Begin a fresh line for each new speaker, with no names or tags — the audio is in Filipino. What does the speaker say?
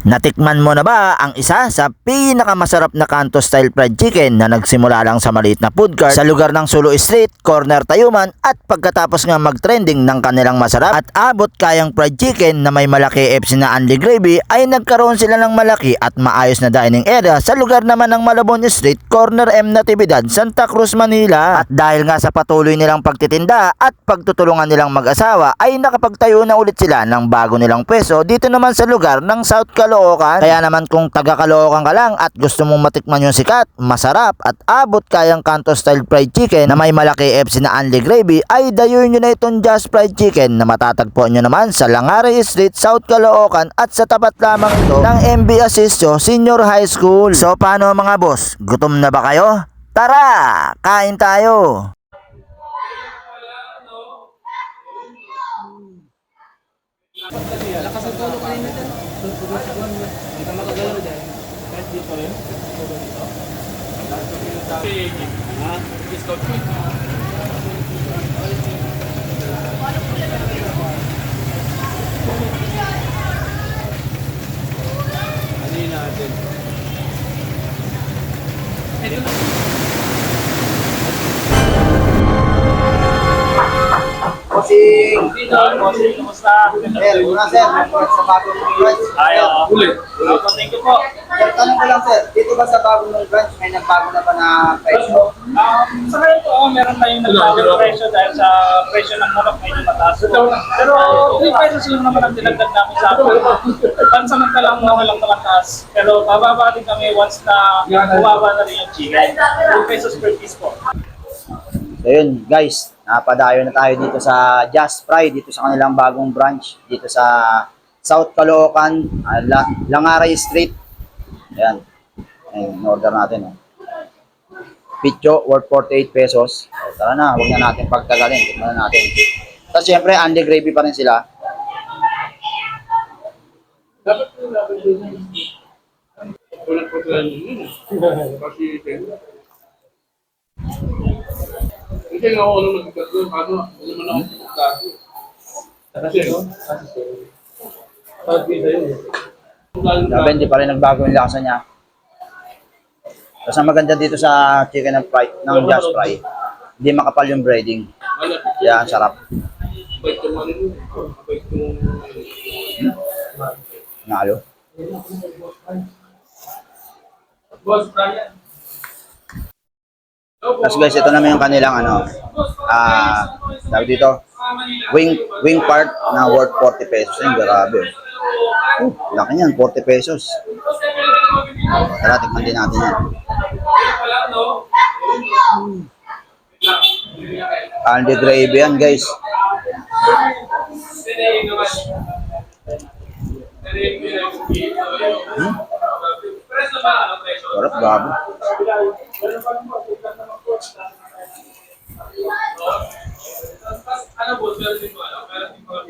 Natikman mo na ba ang isa sa pinakamasarap na kanto style fried chicken na nagsimula lang sa maliit na food cart sa lugar ng Sulu Street, Corner Tayuman at pagkatapos nga mag-trending ng kanilang masarap at abot kayang fried chicken na may malaki FC na unli gravy ay nagkaroon sila ng malaki at maayos na dining area sa lugar naman ng Malabon Street, Corner M Natividad, Santa Cruz, Manila. At dahil nga sa patuloy nilang pagtitinda at pagtutulungan nilang mag-asawa ay nakapagtayo na ulit sila ng bago nilang pwesto dito naman sa lugar ng South Caloocan. Kaya naman kung taga Caloocan ka lang at gusto mong matikman yung sikat, masarap at abot kayang kanto style fried chicken na may malaki FC na unli gravy ay dayuin nyo na itong Just Fried Chicken na matatagpuan nyo naman sa Langare Street, South Caloocan at sa tapat lamang ito ng MB Asistio Senior High School. So paano mga boss? Gutom na ba kayo? Tara! Kain tayo!
Lakas ang tulog kanina dyan. Hindi ka makagalaw dyan. Kahit dito rin. Ha? Discount ko. Ano yun natin?
Bossing!
Bossing, kumusta?
Sir, una sir, sa bagong branch.
Ayaw. Thank you po.
Sir, tanong ko lang sir, dito ba sa bagong branch may nagbago na ba na presyo?
Sa ngayon po, meron tayong nagbago presyo dahil sa presyo ng manok medyo mataas po. Pero 3 pesos lang naman ang dinagdag namin sa akin. Pansamantalang walang mataas. Pero bababa din kami once na bumaba na rin yung chicken. 2 pesos per piece po.
So yun guys, napadayo na tayo dito sa Just Fry, dito sa kanilang bagong branch, dito sa South Caloocan, Langare Street. Ayan, in-order natin. Picho worth 48 pesos. So, tara na, huwag na natin pagtagalin. Tignan na natin. Tapos syempre, unli gravy pa rin sila.
Dapat po dapat din. Ulit po tayo yun. Kasi hindi nga ako nung nagkatlo. Paano? Hindi naman ako nagkatlo. Kasi no? Pag-ibig yun.
Sabi, hindi pa rin nagbago yung lasa niya. Tapos ang maganda dito sa chicken and fry, ng Just Fry, hindi makapal yung breading. Kaya ang sarap.
Bait yung ano yun. Bait yung...
Nalo.
Boss, Brian.
Tapos guys, ito naman yung kanilang tawag dito, wing part na worth 40 pesos. Yung grabe. Laki niyan, 40 pesos. Tara, tikman din natin yan. Candy gravy yan guys. Sarap, grabe.
Ano po, meron din po, meron din mga